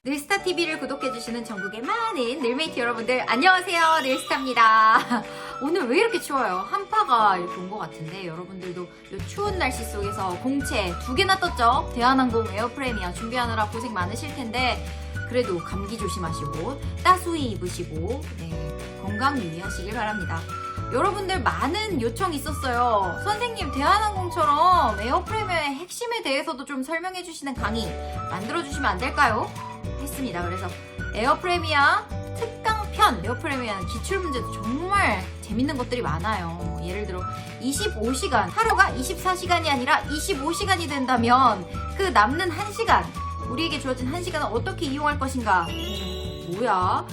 늘스타TV를 구독해주시는 전국의 많은 늘메이트 여러분들 안녕하세요, 늘스타입니다. 오늘 왜 이렇게 추워요? 한파가 이렇게 온 것 같은데 여러분들도 이 추운 날씨 속에서 공채 2개나 떴죠? 대한항공 에어프레미아 준비하느라 고생 많으실 텐데 그래도 감기 조심하시고 따스히 입으시고 건강 유의하시길 바랍니다. 여러분들 많은 요청이 있었어요. 선생님, 대한항공처럼 에어프레미아의 핵심에 대해서도 좀 설명해 주시는 강의 만들어 주시면 안 될까요? 했습니다. 그래서 에어프레미아 특강편, 에어프레미아는 기출문제도 정말 재밌는 것들이 많아요. 예를 들어 25시간, 하루가 24시간이 아니라 25시간이 된다면 그 남는 1시간, 우리에게 주어진 1시간은 어떻게 이용할 것인가? 뭐야?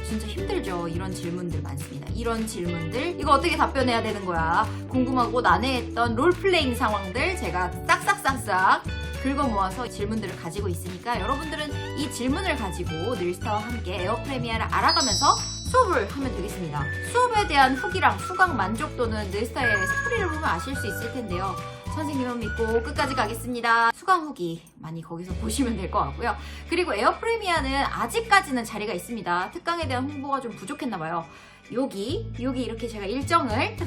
진짜 힘들죠. 이런 질문들 많습니다. 이런 질문들 이거 어떻게 답변해야 되는 거야? 궁금하고 난해했던 롤플레잉 상황들 제가 싹싹싹싹 긁어 모아서 질문들을 가지고 있으니까 여러분들은 이 질문을 가지고 늘스타와 함께 에어프레미아를 알아가면서 수업을 하면 되겠습니다. 수업에 대한 후기랑 수강 만족도는 늘스타의 스토리를 보면 아실 수 있을 텐데요. 선생님은 믿고 끝까지 가겠습니다. 수강 후기 많이 거기서 보시면 될 것 같고요. 그리고 에어프레미아는 아직까지는 자리가 있습니다. 특강에 대한 홍보가 좀 부족했나봐요. 여기 이렇게 제가 일정을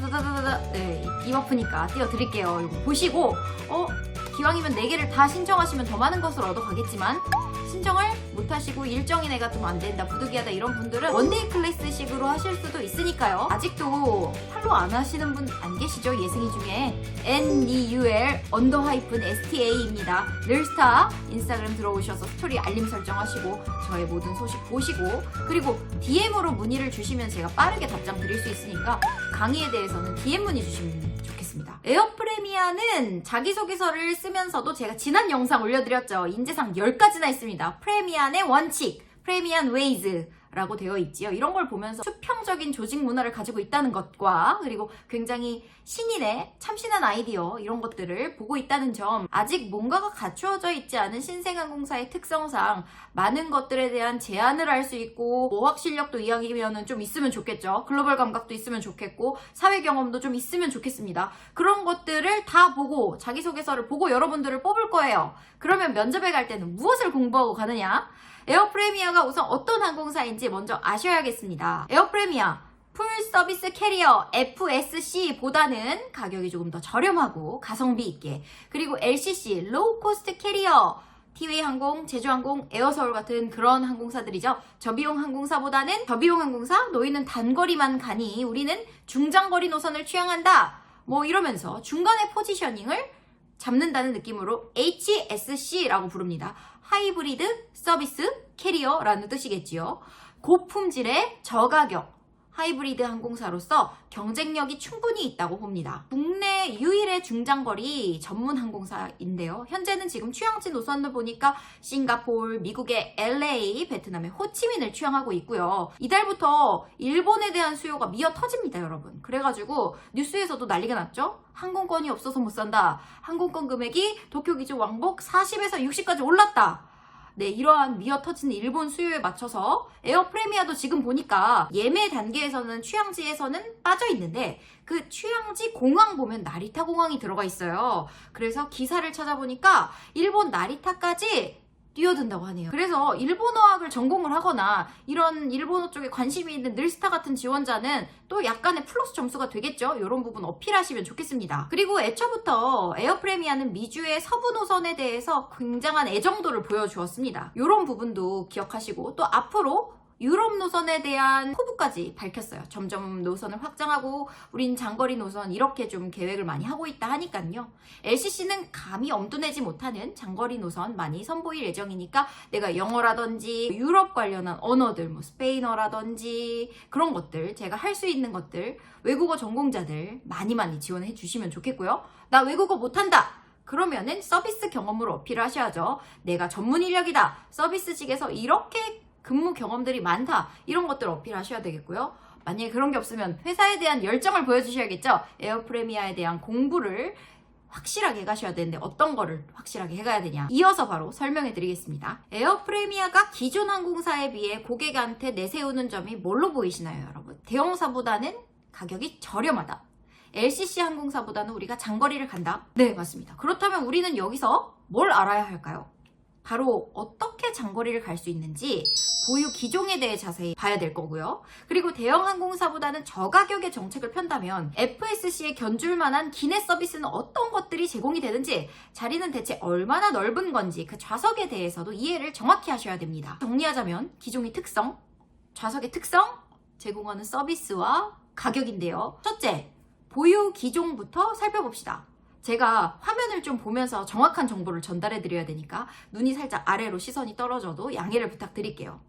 입 아프니까 띄워드릴게요. 이거 보시고 기왕이면 4개를 다 신청하시면 더 많은 것을 얻어가겠지만 신청을 못하시고 일정이 내가 좀 안된다, 부득이하다 이런 분들은 원데이 클래스식으로 하실 수도 있으니까요. 아직도 팔로우 안 하시는 분 안 계시죠? 예승이 중에 NEUL_STA입니다. 늘스타 인스타그램 들어오셔서 스토리 알림 설정하시고 저의 모든 소식 보시고 그리고 DM으로 문의를 주시면 제가 빠르게 답장 드릴 수 있으니까 강의에 대해서는 DM 문의 주시면 좋겠습니다. 에어프레미아는 자기소개서를 쓰면서도 제가 지난 영상 올려드렸죠. 인재상 10가지나 있습니다. 프레미안의 원칙, 프레미안 웨이즈 라고 되어 있지요. 이런 걸 보면서 수평적인 조직 문화를 가지고 있다는 것과 그리고 굉장히 신인의 참신한 아이디어 이런 것들을 보고 있다는 점, 아직 뭔가가 갖추어져 있지 않은 신생항공사의 특성상 많은 것들에 대한 제안을 할 수 있고 어학 실력도 이왕이면 좀 있으면 좋겠죠. 글로벌 감각도 있으면 좋겠고 사회 경험도 좀 있으면 좋겠습니다. 그런 것들을 다 보고 자기소개서를 보고 여러분들을 뽑을 거예요. 그러면 면접에 갈 때는 무엇을 공부하고 가느냐? 에어프레미아가 우선 어떤 항공사인지 먼저 아셔야겠습니다. 에어프레미아 풀 서비스 캐리어 FSC보다는 가격이 조금 더 저렴하고 가성비 있게, 그리고 LCC 로우 코스트 캐리어 티웨이 항공, 제주항공, 에어서울 같은 그런 항공사들이죠. 저비용 항공사보다는 저비용 항공사, 너희는 단거리만 가니 우리는 중장거리 노선을 취향한다. 뭐 이러면서 중간에 포지셔닝을 잡는다는 느낌으로 HSC라고 부릅니다. 하이브리드 서비스 캐리어라는 뜻이겠지요. 고품질의 저가격 하이브리드 항공사로서 경쟁력이 충분히 있다고 봅니다. 국내 유일의 중장거리 전문 항공사인데요. 현재는 지금 취향지 노선을 보니까 싱가포르, 미국의 LA, 베트남의 호치민을 취향하고 있고요. 이달부터 일본에 대한 수요가 미어 터집니다, 여러분. 그래가지고 뉴스에서도 난리가 났죠? 항공권이 없어서 못 산다. 항공권 금액이 도쿄 기준 왕복 40에서 60까지 올랐다. 네, 이러한 미어 터지는 일본 수요에 맞춰서 에어프레미아도 지금 보니까 예매 단계에서는 취향지에서는 빠져 있는데 그 취향지 공항 보면 나리타 공항이 들어가 있어요. 그래서 기사를 찾아보니까 일본 나리타까지 뛰어든다고 하네요. 그래서 일본어학을 전공을 하거나 이런 일본어 쪽에 관심이 있는 늘스타 같은 지원자는 또 약간의 플러스 점수가 되겠죠. 이런 부분 어필하시면 좋겠습니다. 그리고 애초부터 에어프레미아는 미주의 서부 노선에 대해서 굉장한 애정도를 보여주었습니다. 이런 부분도 기억하시고 또 앞으로 유럽 노선에 대한 포부까지 밝혔어요. 점점 노선을 확장하고 우린 장거리 노선 이렇게 좀 계획을 많이 하고 있다 하니까요. LCC는 감히 엄두내지 못하는 장거리 노선 많이 선보일 예정이니까 내가 영어라든지 유럽 관련한 언어들, 뭐 스페인어라든지 그런 것들, 제가 할 수 있는 것들, 외국어 전공자들 많이 지원해 주시면 좋겠고요. 나 외국어 못한다! 그러면은 서비스 경험으로 어필을 하셔야죠. 내가 전문 인력이다. 서비스직에서 이렇게 근무 경험들이 많다. 이런 것들 어필하셔야 되겠고요. 만약에 그런 게 없으면 회사에 대한 열정을 보여주셔야겠죠. 에어프레미아에 대한 공부를 확실하게 해가셔야 되는데 어떤 거를 확실하게 해가야 되냐. 이어서 바로 설명해 드리겠습니다. 에어프레미아가 기존 항공사에 비해 고객한테 내세우는 점이 뭘로 보이시나요, 여러분? 대형사보다는 가격이 저렴하다. LCC 항공사보다는 우리가 장거리를 간다. 네, 맞습니다. 그렇다면 우리는 여기서 뭘 알아야 할까요? 바로 어떻게 장거리를 갈 수 있는지 보유 기종에 대해 자세히 봐야 될 거고요. 그리고 대형 항공사보다는 저가격의 정책을 편다면 FSC에 견줄 만한 기내 서비스는 어떤 것들이 제공이 되는지, 자리는 대체 얼마나 넓은 건지 그 좌석에 대해서도 이해를 정확히 하셔야 됩니다. 정리하자면 기종의 특성, 좌석의 특성, 제공하는 서비스와 가격인데요. 첫째, 보유 기종부터 살펴봅시다. 제가 화면을 좀 보면서 정확한 정보를 전달해 드려야 되니까 눈이 살짝 아래로 시선이 떨어져도 양해를 부탁드릴게요.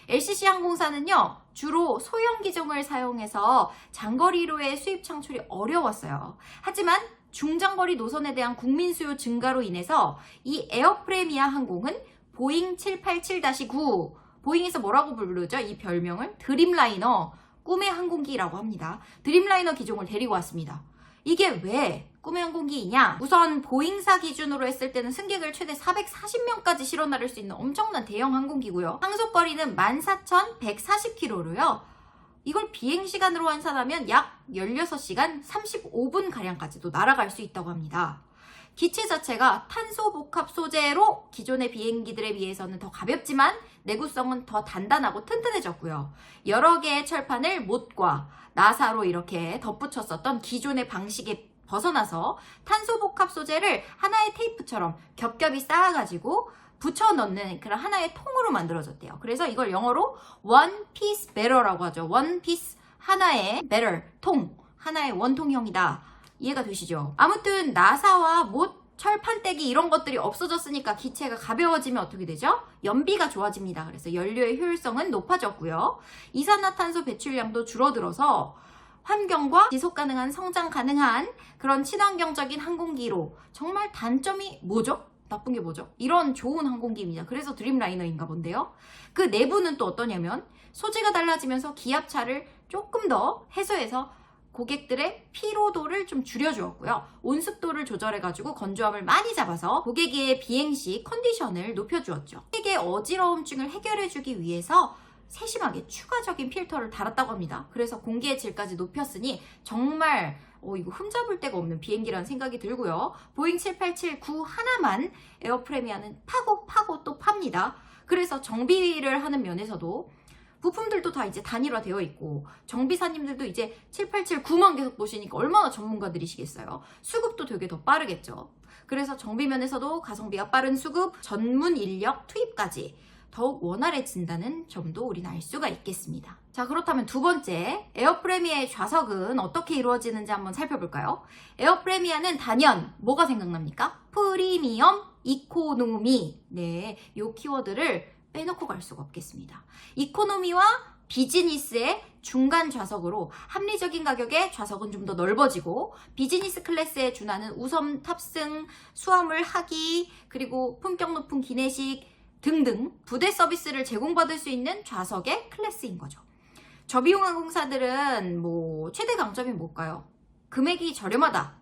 LCC 항공사는요, 주로 소형 기종을 사용해서 장거리로의 수입 창출이 어려웠어요. 하지만 중장거리 노선에 대한 국민 수요 증가로 인해서 이 에어프레미아 항공은 보잉 787-9, 보잉에서 뭐라고 부르죠? 이 별명을 드림라이너, 꿈의 항공기라고 합니다. 드림라이너 기종을 데리고 왔습니다. 이게 왜 꿈의 항공기이냐? 우선 보잉사 기준으로 했을 때는 승객을 최대 440명까지 실어 나를 수 있는 엄청난 대형 항공기고요. 항속거리는 14,140km로요. 이걸 비행시간으로 환산하면 약 16시간 35분가량까지도 날아갈 수 있다고 합니다. 기체 자체가 탄소 복합 소재로 기존의 비행기들에 비해서는 더 가볍지만 내구성은 더 단단하고 튼튼해졌고요. 여러 개의 철판을 못과 나사로 이렇게 덧붙였었던 기존의 방식에 벗어나서 탄소 복합 소재를 하나의 테이프처럼 겹겹이 쌓아가지고 붙여 넣는 그런 하나의 통으로 만들어졌대요. 그래서 이걸 영어로 one piece better라고 하죠. one piece, 하나의 better, 통, 하나의 원통형이다. 이해가 되시죠? 아무튼 나사와 못, 철판떼기 이런 것들이 없어졌으니까 기체가 가벼워지면 어떻게 되죠? 연비가 좋아집니다. 그래서 연료의 효율성은 높아졌고요. 이산화탄소 배출량도 줄어들어서 환경과 지속 가능한 성장 가능한 그런 친환경적인 항공기로, 정말 단점이 뭐죠? 나쁜 게 뭐죠? 이런 좋은 항공기입니다. 그래서 드림라이너인가 본데요. 그 내부는 또 어떠냐면 소재가 달라지면서 기압차를 조금 더 해소해서 고객들의 피로도를 좀 줄여주었고요. 온습도를 조절해가지고 건조함을 많이 잡아서 고객의 비행 시 컨디션을 높여주었죠. 고객의 어지러움증을 해결해주기 위해서 세심하게 추가적인 필터를 달았다고 합니다. 그래서 공기의 질까지 높였으니 정말 이거 흠잡을 데가 없는 비행기라는 생각이 들고요. 보잉 787-9 하나만 에어프레미아는 파고 또 팝니다. 그래서 정비를 하는 면에서도 부품들도 다 이제 단일화되어 있고, 정비사님들도 이제 787-9만 계속 보시니까 얼마나 전문가들이시겠어요. 수급도 되게 더 빠르겠죠. 그래서 정비면에서도 가성비가 빠른 수급, 전문 인력 투입까지 더욱 원활해진다는 점도 우리는 알 수가 있겠습니다. 자, 그렇다면 두 번째, 에어프레미아의 좌석은 어떻게 이루어지는지 한번 살펴볼까요? 에어프레미아는 단연 뭐가 생각납니까? 프리미엄, 이코노미. 네, 이 키워드를 빼놓고 갈 수가 없겠습니다. 이코노미와 비즈니스의 중간 좌석으로 합리적인 가격에 좌석은 좀 더 넓어지고, 비즈니스 클래스에 준하는 우선 탑승, 수화물 하기, 그리고 품격 높은 기내식 등등 부대 서비스를 제공받을 수 있는 좌석의 클래스인 거죠. 저비용 항공사들은 최대 강점이 뭘까요? 금액이 저렴하다.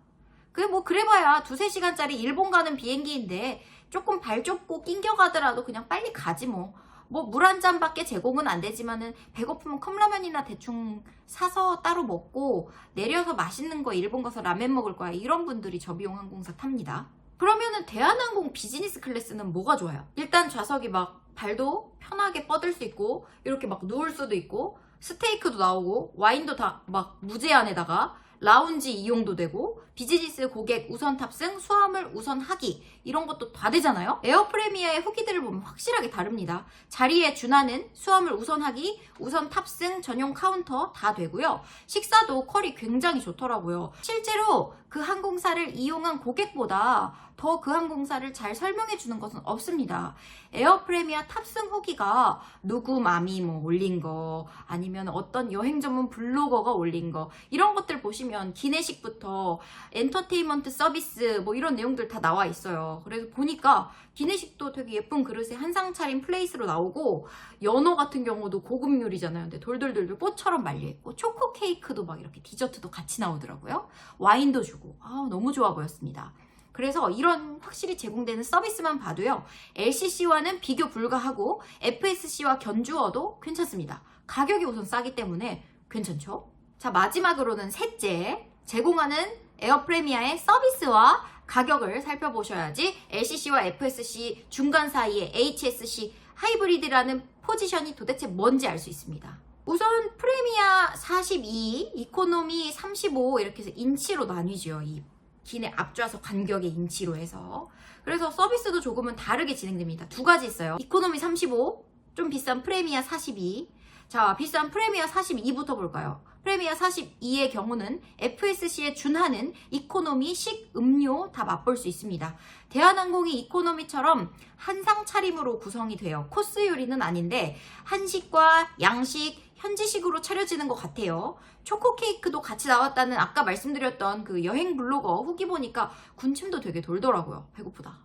그래봐야 2-3시간짜리 일본 가는 비행기인데 조금 발 좁고 낑겨가더라도 그냥 빨리 가지 뭐 물 한 잔밖에 제공은 안 되지만은 배고프면 컵라면이나 대충 사서 따로 먹고 내려서 맛있는 거 일본 가서 라멘 먹을 거야. 이런 분들이 저비용 항공사 탑니다. 그러면은 대한항공 비즈니스 클래스는 뭐가 좋아요? 일단 좌석이 막 발도 편하게 뻗을 수 있고, 이렇게 막 누울 수도 있고, 스테이크도 나오고, 와인도 다 막 무제한에다가 라운지 이용도 되고, 비즈니스 고객 우선 탑승, 수화물 우선 하기, 이런 것도 다 되잖아요. 에어프레미아의 후기들을 보면 확실하게 다릅니다. 자리에 준하는 수화물 우선 하기, 우선 탑승, 전용 카운터 다 되고요. 식사도 퀄이 굉장히 좋더라고요. 실제로 그 항공사를 이용한 고객보다 더 그 항공사를 잘 설명해 주는 것은 없습니다. 에어프레미아 탑승 후기가 누구 맘이 올린 거, 아니면 어떤 여행 전문 블로거가 올린 거, 이런 것들 보시면 기내식부터 엔터테인먼트 서비스 이런 내용들 다 나와 있어요. 그래서 보니까 기내식도 되게 예쁜 그릇에 한 상 차린 플레이스로 나오고, 연어 같은 경우도 고급 요리잖아요. 근데 돌돌돌돌 꽃처럼 말려있고, 초코 케이크도 막 이렇게 디저트도 같이 나오더라고요. 와인도 주고 너무 좋아 보였습니다. 그래서 이런 확실히 제공되는 서비스만 봐도요, LCC와는 비교 불가하고 FSC와 견주어도 괜찮습니다. 가격이 우선 싸기 때문에 괜찮죠? 자, 마지막으로는 셋째, 제공하는 에어프레미아의 서비스와 가격을 살펴보셔야지 LCC와 FSC 중간 사이에 HSC 하이브리드라는 포지션이 도대체 뭔지 알 수 있습니다. 우선 프리미아 42, 이코노미 35 이렇게 해서 인치로 나뉘죠. 이 기내 앞좌석 간격의 인치로 해서. 그래서 서비스도 조금은 다르게 진행됩니다. 두 가지 있어요. 이코노미 35, 좀 비싼 프리미아 42. 자, 비싼 프리미아 42부터 볼까요? 프리미아 42의 경우는 FSC에 준하는 이코노미식 음료 다 맛볼 수 있습니다. 대한항공이 이코노미처럼 한상 차림으로 구성이 돼요. 코스 요리는 아닌데 한식과 양식, 현지식으로 차려지는 것 같아요. 초코 케이크도 같이 나왔다는 아까 말씀드렸던 그 여행 블로거 후기 보니까 군침도 되게 돌더라고요. 배고프다.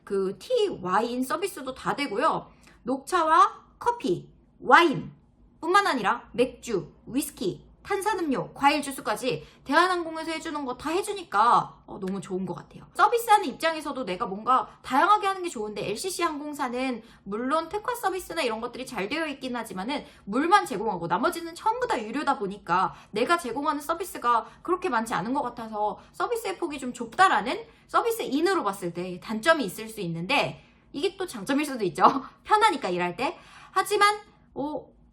그 티, 와인 서비스도 다 되고요. 녹차와 커피, 와인 뿐만 아니라 맥주, 위스키, 탄산음료, 과일 주스까지 대한항공에서 해주는 거 다 해주니까 너무 좋은 것 같아요. 서비스하는 입장에서도 내가 뭔가 다양하게 하는 게 좋은데 LCC 항공사는 물론 특화 서비스나 이런 것들이 잘 되어 있긴 하지만은 물만 제공하고 나머지는 전부 다 유료다 보니까 내가 제공하는 서비스가 그렇게 많지 않은 것 같아서 서비스의 폭이 좀 좁다라는 서비스인으로 봤을 때 단점이 있을 수 있는데 이게 또 장점일 수도 있죠. 편하니까 일할 때. 하지만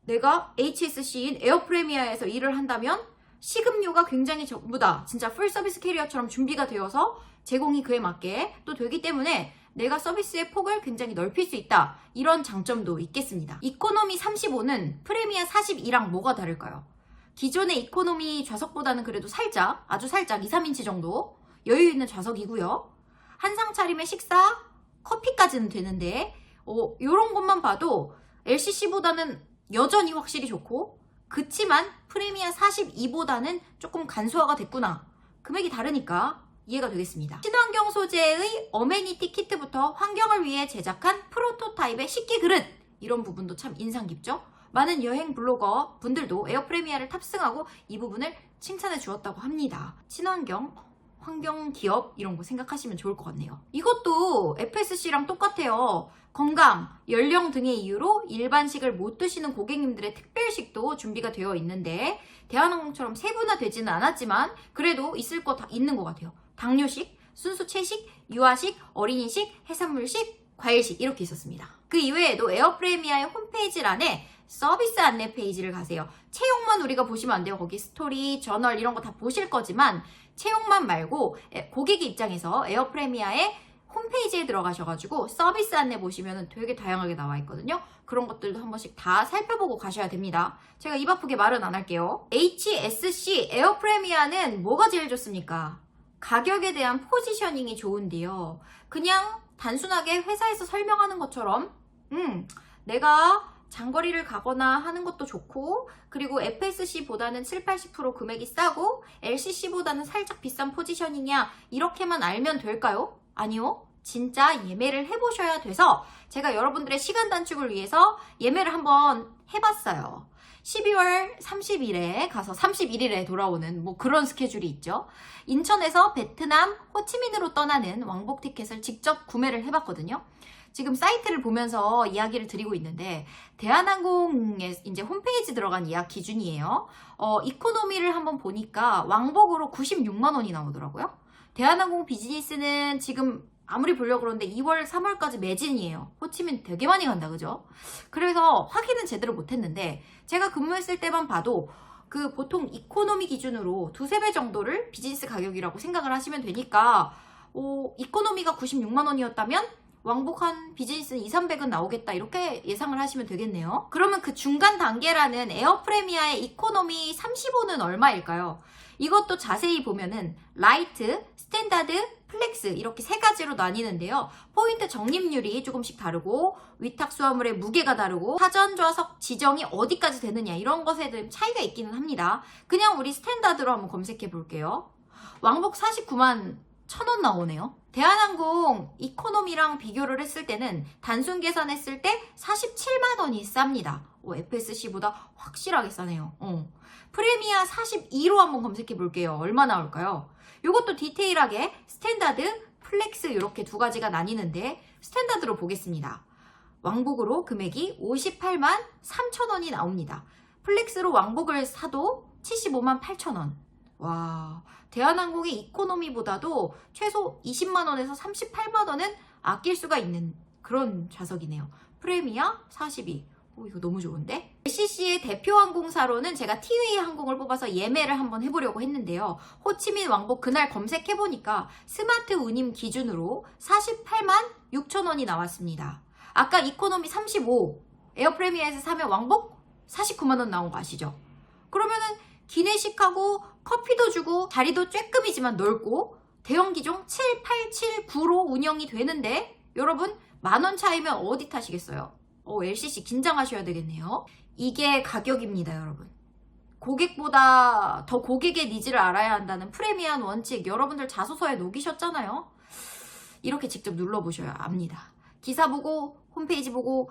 내가 HSC인 에어프레미아에서 일을 한다면 식음료가 굉장히 전부 다 진짜 풀 서비스 캐리어처럼 준비가 되어서 제공이 그에 맞게 또 되기 때문에 내가 서비스의 폭을 굉장히 넓힐 수 있다. 이런 장점도 있겠습니다. 이코노미 35는 프리미아 42랑 뭐가 다를까요? 기존의 이코노미 좌석보다는 그래도 살짝, 아주 살짝 2, 3인치 정도 여유 있는 좌석이고요. 한상 차림의 식사, 커피까지는 되는데 이런 것만 봐도 LCC보다는 여전히 확실히 좋고 그치만 프리미아 42보다는 조금 간소화가 됐구나. 금액이 다르니까 이해가 되겠습니다. 친환경 소재의 어메니티 키트부터 환경을 위해 제작한 프로토타입의 식기 그릇 이런 부분도 참 인상 깊죠? 많은 여행 블로거 분들도 에어프레미아를 탑승하고 이 부분을 칭찬해 주었다고 합니다. 친환경, 환경 기업 이런 거 생각하시면 좋을 것 같네요. 이것도 FSC랑 똑같아요. 건강, 연령 등의 이유로 일반식을 못 드시는 고객님들의 특별식도 준비가 되어 있는데 대한항공처럼 세분화되지는 않았지만 그래도 있을 거 다 있는 것 같아요. 당뇨식, 순수 채식, 유아식, 어린이식, 해산물식, 과일식 이렇게 있었습니다. 그 이외에도 에어프레미아의 홈페이지란에 서비스 안내 페이지를 가세요. 채용만 우리가 보시면 안 돼요. 거기 스토리, 저널 이런 거 다 보실 거지만 채용만 말고 고객 입장에서 에어프레미아의 홈페이지에 들어가셔가지고 서비스 안내 보시면 되게 다양하게 나와 있거든요. 그런 것들도 한 번씩 다 살펴보고 가셔야 됩니다. 제가 입 아프게 말은 안 할게요. HSC 에어프레미아는 뭐가 제일 좋습니까? 가격에 대한 포지셔닝이 좋은데요. 그냥 단순하게 회사에서 설명하는 것처럼 내가 장거리를 가거나 하는 것도 좋고 그리고 FSC보다는 70-80% 금액이 싸고 LCC보다는 살짝 비싼 포지셔닝이야 이렇게만 알면 될까요? 아니요. 진짜 예매를 해보셔야 돼서 제가 여러분들의 시간 단축을 위해서 예매를 한번 해봤어요. 12월 30일에 가서 31일에 돌아오는 뭐 그런 스케줄이 있죠. 인천에서 베트남 호치민으로 떠나는 왕복 티켓을 직접 구매를 해봤거든요. 지금 사이트를 보면서 이야기를 드리고 있는데 대한항공의 이제 홈페이지 들어간 예약 기준이에요. 이코노미를 한번 보니까 왕복으로 96만 원이 나오더라고요. 대한항공 비즈니스는 지금 아무리 보려고 그러는데 2월, 3월까지 매진이에요. 호치민 되게 많이 간다, 그죠? 그래서 확인은 제대로 못했는데 제가 근무했을 때만 봐도 그 보통 이코노미 기준으로 2-3배 정도를 비즈니스 가격이라고 생각을 하시면 되니까 이코노미가 96만 원이었다면 왕복 한 비즈니스는 200-300은 나오겠다 이렇게 예상을 하시면 되겠네요. 그러면 그 중간 단계라는 에어프레미아의 이코노미 35는 얼마일까요? 이것도 자세히 보면은 라이트, 스탠다드, 플렉스 이렇게 세 가지로 나뉘는데요. 포인트 적립률이 조금씩 다르고 위탁 수화물의 무게가 다르고 사전 좌석 지정이 어디까지 되느냐 이런 것에 대한 차이가 있기는 합니다. 그냥 우리 스탠다드로 한번 검색해 볼게요. 왕복 49만 1,000원 나오네요. 대한항공 이코노미랑 비교를 했을 때는 단순 계산했을 때 47만 원이 쌉니다. FSC보다 확실하게 싸네요. 프리미아 42로 한번 검색해 볼게요. 얼마 나올까요? 이것도 디테일하게 스탠다드, 플렉스 이렇게 두 가지가 나뉘는데 스탠다드로 보겠습니다. 왕복으로 금액이 58만 3천 원이 나옵니다. 플렉스로 왕복을 사도 75만 8천 원. 와, 대한항공의 이코노미보다도 최소 20만원에서 38만원은 아낄 수가 있는 그런 좌석이네요. 프리미어 42. 오, 이거 너무 좋은데? LCC의 대표 항공사로는 제가 티웨이 항공을 뽑아서 예매를 한번 해보려고 했는데요. 호치민 왕복 그날 검색해보니까 스마트 운임 기준으로 48만 6천원이 나왔습니다. 아까 이코노미 35, 에어프리미어에서 사면 왕복 49만원 나온 거 아시죠? 그러면은 기내식하고 커피도 주고 자리도 쬐끔이지만 넓고 대형 기종 7, 8, 7, 9로 운영이 되는데 여러분 만원 차이면 어디 타시겠어요? LCC 긴장하셔야 되겠네요. 이게 가격입니다, 여러분. 고객보다 더 고객의 니즈를 알아야 한다는 프리미엄 원칙 여러분들 자소서에 녹이셨잖아요. 이렇게 직접 눌러보셔야 압니다. 기사 보고 홈페이지 보고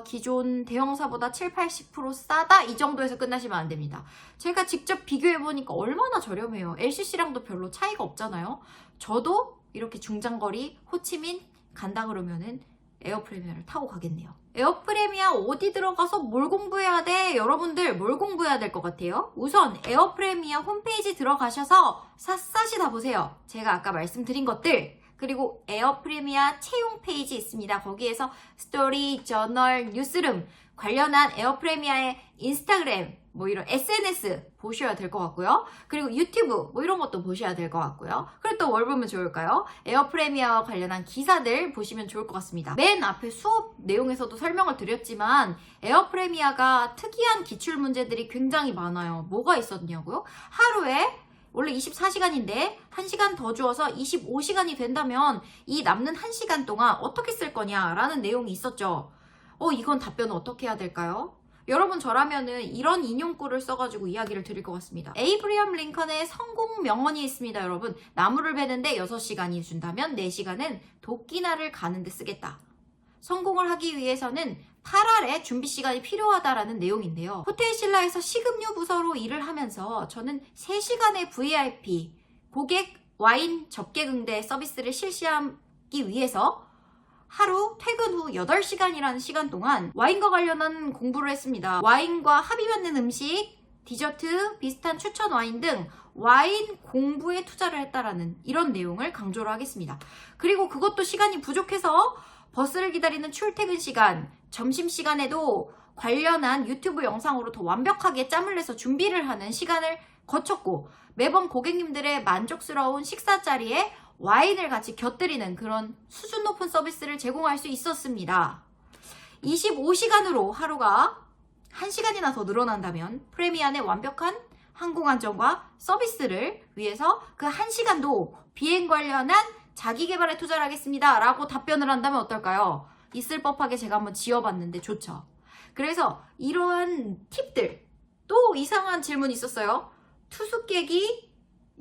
기존 대형사보다 7, 80% 싸다 이 정도에서 끝나시면 안 됩니다. 제가 직접 비교해보니까 얼마나 저렴해요. LCC랑도 별로 차이가 없잖아요. 저도 이렇게 중장거리 호치민 간다 그러면은 에어프리미어를 타고 가겠네요. 에어프리미어 어디 들어가서 뭘 공부해야 돼? 여러분들 뭘 공부해야 될 것 같아요? 우선 에어프리미어 홈페이지 들어가셔서 샅샅이 다 보세요. 제가 아까 말씀드린 것들 그리고 에어프리미어 채용 페이지 있습니다. 거기에서 스토리, 저널, 뉴스룸 관련한 에어프리미어의 인스타그램 뭐 이런 SNS 보셔야 될 것 같고요. 그리고 유튜브 뭐 이런 것도 보셔야 될 것 같고요. 그리고 또 뭘 보면 좋을까요? 에어프리미어 관련한 기사들 보시면 좋을 것 같습니다. 맨 앞에 수업 내용에서도 설명을 드렸지만 에어프리미어가 특이한 기출문제들이 굉장히 많아요. 뭐가 있었냐고요? 하루에 원래 24시간인데 1시간 더 주어서 25시간이 된다면 이 남는 1시간 동안 어떻게 쓸 거냐라는 내용이 있었죠. 이건 답변을 어떻게 해야 될까요? 여러분 저라면은 이런 인용구를 써가지고 이야기를 드릴 것 같습니다. 에이브리엄 링컨의 성공 명언이 있습니다, 여러분. 나무를 베는데 6시간이 준다면 4시간은 도끼날을 가는데 쓰겠다. 성공을 하기 위해서는 8알의 준비 시간이 필요하다라는 내용인데요. 호텔 신라에서 식음료 부서로 일을 하면서 저는 3시간의 VIP, 고객 와인 접객응대 서비스를 실시하기 위해서 하루 퇴근 후 8시간이라는 시간 동안 와인과 관련한 공부를 했습니다. 와인과 합이 맞는 음식, 디저트, 비슷한 추천 와인 등 와인 공부에 투자를 했다라는 이런 내용을 강조를 하겠습니다. 그리고 그것도 시간이 부족해서 버스를 기다리는 출퇴근 시간, 점심시간에도 관련한 유튜브 영상으로 더 완벽하게 짬을 내서 준비를 하는 시간을 거쳤고 매번 고객님들의 만족스러운 식사 자리에 와인을 같이 곁들이는 그런 수준 높은 서비스를 제공할 수 있었습니다. 25시간으로 하루가 1시간이나 더 늘어난다면 프리미엄의 완벽한 항공안전과 서비스를 위해서 그 1시간도 비행 관련한 자기개발에 투자를 하겠습니다 라고 답변을 한다면 어떨까요? 있을 법하게 제가 한번 지어봤는데 좋죠. 그래서 이러한 팁들, 또 이상한 질문이 있었어요. 투숙객이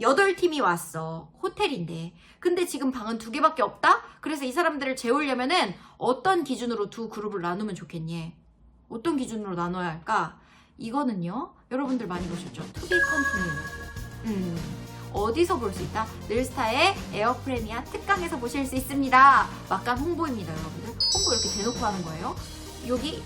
8팀이 왔어. 호텔인데. 근데 지금 방은 2개밖에 없다? 그래서 이 사람들을 재우려면은 어떤 기준으로 두 그룹을 나누면 좋겠니? 어떤 기준으로 나눠야 할까? 이거는요. 여러분들 많이 보셨죠? To be continued. 어디서 볼 수 있다? 늘스타의 에어프리미어 특강에서 보실 수 있습니다. 막간 홍보입니다, 여러분들. 홍보 이렇게 대놓고 하는 거예요. 여기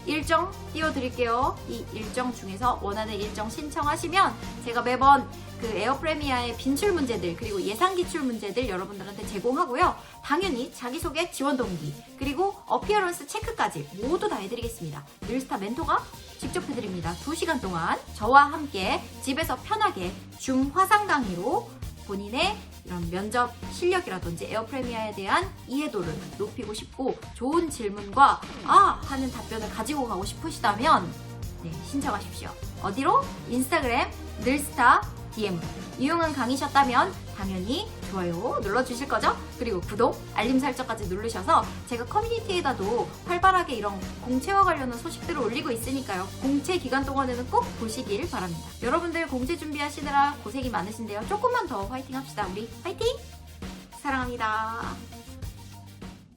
일정 띄워드릴게요. 이 일정 중에서 원하는 일정 신청하시면 제가 매번 그 에어프리미어의 빈출 문제들 그리고 예상 기출 문제들 여러분들한테 제공하고요. 당연히 자기소개 지원 동기 그리고 어피어런스 체크까지 모두 다 해드리겠습니다. 늘스타 멘토가 직접 해드립니다. 2시간 동안 저와 함께 집에서 편하게 줌 화상 강의로 본인의 이런 면접 실력이라든지 에어프리미어에 대한 이해도를 높이고 싶고 좋은 질문과 하는 답변을 가지고 가고 싶으시다면 신청하십시오. 어디로? 인스타그램 늘스타 DM으로. 유용한 강의셨다면 당연히 좋아요 눌러주실 거죠? 그리고 구독, 알림 설정까지 누르셔서 제가 커뮤니티에다도 활발하게 이런 공채와 관련한 소식들을 올리고 있으니까요. 공채 기간 동안에는 꼭 보시길 바랍니다. 여러분들 공채 준비하시느라 고생이 많으신데요. 조금만 더 화이팅 합시다. 우리 화이팅! 사랑합니다.